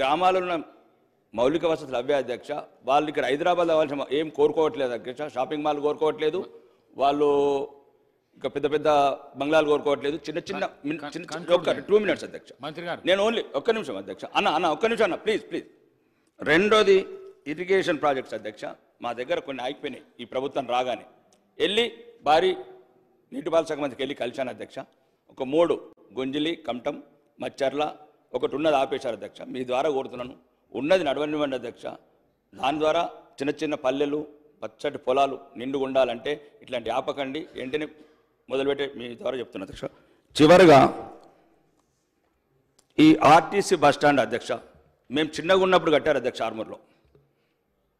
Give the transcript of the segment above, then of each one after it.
గ్రామాల్లో ఉన్న మౌలిక వసతులు అవే అధ్యక్ష. వాళ్ళు ఇక్కడ హైదరాబాద్ కావాల్సిన ఏం కోరుకోవట్లేదు అధ్యక్ష. షాపింగ్ మాల్ కోరుకోవట్లేదు, వాళ్ళు ఇంకా పెద్ద పెద్ద బంగ్లాలు కోరుకోవట్లేదు. చిన్న చిన్న 2 minutes అధ్యక్ష. నేను ఓన్లీ ఒక్క నిమిషం అధ్యక్ష. అన్న ఒక్క నిమిషం అన్న, ప్లీజ్ ప్లీజ్. రెండోది ఇరిగేషన్ ప్రాజెక్ట్స్ అధ్యక్ష. మా దగ్గర కొన్ని ఆగిపోయినాయి ఈ ప్రభుత్వం రాగానే. వెళ్ళి భారీ నీటిపారుదల శాఖ మంత్రికి వెళ్ళి కలిశాను అధ్యక్ష. ఒక 3 గుంజిలి, కమటం, మచ్చర్ల ఒకటి ఉన్నది ఆపేశారు అధ్యక్ష. మీ ద్వారా కోరుతున్నాను, ఉన్నది నడవనివ్వండి అధ్యక్ష. దాని ద్వారా చిన్న చిన్న పల్లెలు, పచ్చటి పొలాలు నిండుగా ఉండాలంటే ఇట్లాంటి ఆపకండి, వెంటనే మొదలుపెట్టే మీ ద్వారా చెప్తున్నా అధ్యక్ష. చివరిగా ఈ ఆర్టీసీ బస్టాండ్ అధ్యక్ష, మేము చిన్నగా ఉన్నప్పుడు కట్టారు అధ్యక్ష ఆర్మూర్లో.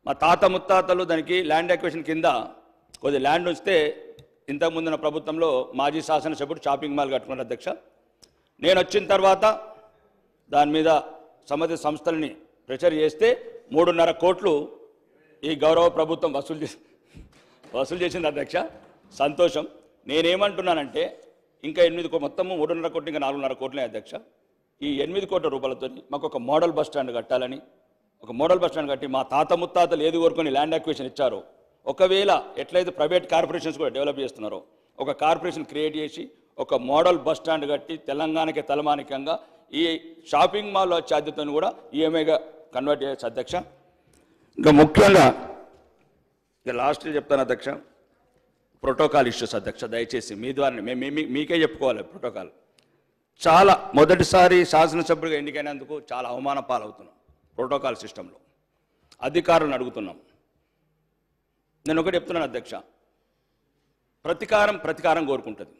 మా తాత ముత్తాతలు దానికి ల్యాండ్ అక్విజిషన్ కింద కొద్ది ల్యాండ్ ఉంచితే ఇంతకుముందున్న ప్రభుత్వంలో మాజీ శాసనసభ్యుడు షాపింగ్ మాల్ కట్టుకున్నారు అధ్యక్ష. నేను వచ్చిన తర్వాత దాని మీద సంబంధిత సంస్థలని ప్రెషర్ చేస్తే 3.5 కోట్లు ఈ గౌరవ ప్రభుత్వం వసూలు చేసింది అధ్యక్ష. సంతోషం. నేనేమంటున్నానంటే ఇంకా 8 మొత్తము 3.5 కోట్లు, ఇంకా 4.5 కోట్లే అధ్యక్ష. ఈ 8 కోట్ల రూపాయలతో మాకు ఒక మోడల్ బస్ స్టాండ్ కట్టాలని, ఒక మోడల్ బస్ స్టాండ్ కట్టి మా తాత ముత్తాతలు ఏది కోరుకొని ల్యాండ్ అక్విజిషన్ ఇచ్చారో, ఒకవేళ ఎట్లయితే ప్రైవేట్ కార్పొరేషన్స్ కూడా డెవలప్ చేస్తున్నారో ఒక కార్పొరేషన్ క్రియేట్ చేసి ఒక మోడల్ బస్ స్టాండ్ కట్టి తెలంగాణకి తలమానికంగా ఈ షాపింగ్ మాల్ ఛార్జీతో కూడా ఈఎంఐగా కన్వర్ట్ చేయొచ్చు అధ్యక్ష. ఇంకా ముఖ్యంగా ఇక లాస్ట్లో చెప్తాను అధ్యక్ష, ప్రోటోకాల్ ఇష్యూస్ అధ్యక్ష. దయచేసి మీ ద్వారా మీకే చెప్పుకోవాలి. ప్రోటోకాల్ చాలా మొదటిసారి శాసనసభ్యుడిగా ఎన్నికైనందుకు చాలా అవమాన పాలవుతున్నాం. ప్రోటోకాల్ సిస్టంలో అధికారులను అడుగుతున్నాం. నేను ఒకటి చెప్తున్నాను అధ్యక్ష, ప్రతీకారం కోరుకుంటుంది.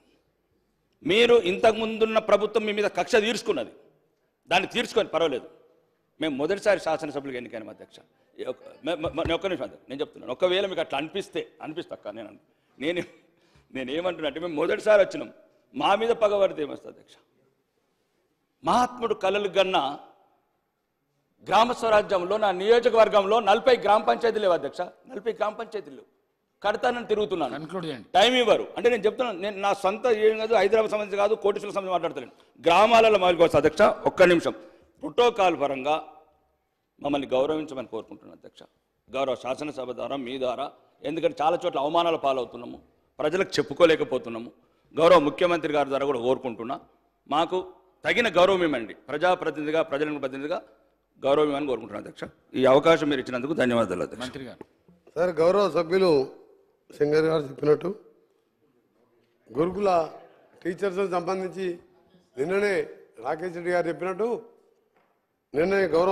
మీరు ఇంతకుముందున్న ప్రభుత్వం మీ మీద కక్ష తీర్చుకున్నది, దాన్ని తీర్చుకొని పర్వాలేదు. మేము మొదటిసారి శాసనసభ్యులుగా ఎన్నికైనాం అధ్యక్ష. ఒక్క నిమిషం అధ్యక్ష, నేను చెప్తున్నాను. ఒకవేళ మీకు అట్లా అనిపిస్తాక నేనేమంటున్నా అంటే, మేము మొదటిసారి వచ్చినాం, మా మీద పగబడితే ఏమొస్తుంది అధ్యక్ష? మహాత్ముడు కలలు గన్నా గ్రామ స్వరాజ్యంలో నా నియోజకవర్గంలో 40 గ్రామ పంచాయతీలు లేవు అధ్యక్ష. 40 గ్రామ పంచాయతీలు కడతానని తిరుగుతున్నాను, టైం ఇవ్వరు. అంటే నేను చెప్తున్నాను, నేను నా సొంత ఏం కాదు, హైదరాబాద్ సంబంధించి కాదు, కోటేశ్వర సంబంధించి మాట్లాడతాను. గ్రామాలలో మొదలుకోవచ్చు అధ్యక్ష. ఒక్క నిమిషం. ప్రోటోకాల్ పరంగా మమ్మల్ని గౌరవించమని కోరుకుంటున్నాను అధ్యక్ష, గౌరవ శాసనసభ ద్వారా, మీ ద్వారా. ఎందుకంటే చాలా చోట్ల అవమానాల పాలవుతున్నాము, ప్రజలకు చెప్పుకోలేకపోతున్నాము. గౌరవ ముఖ్యమంత్రి గారి ద్వారా కూడా కోరుకుంటున్నా, మాకు తగిన గౌరవం ఇవ్వండి. ప్రజాప్రతినిధిగా, ప్రజలకు ప్రతినిధిగా గౌరవం ఇవ్వని కోరుకుంటున్నాను అధ్యక్ష. ఈ అవకాశం మీరు ఇచ్చినందుకు ధన్యవాదాలు అధ్యక్ష. మంత్రి గారు. సార్, గౌరవ సభ్యులు సింగర్ గారు చెప్పినట్టు గురుకుల టీచర్స్ సంబంధించి నిన్ననే రాకేష్ రెడ్డి గారు చెప్పినట్టు నిన్ననే గౌరవ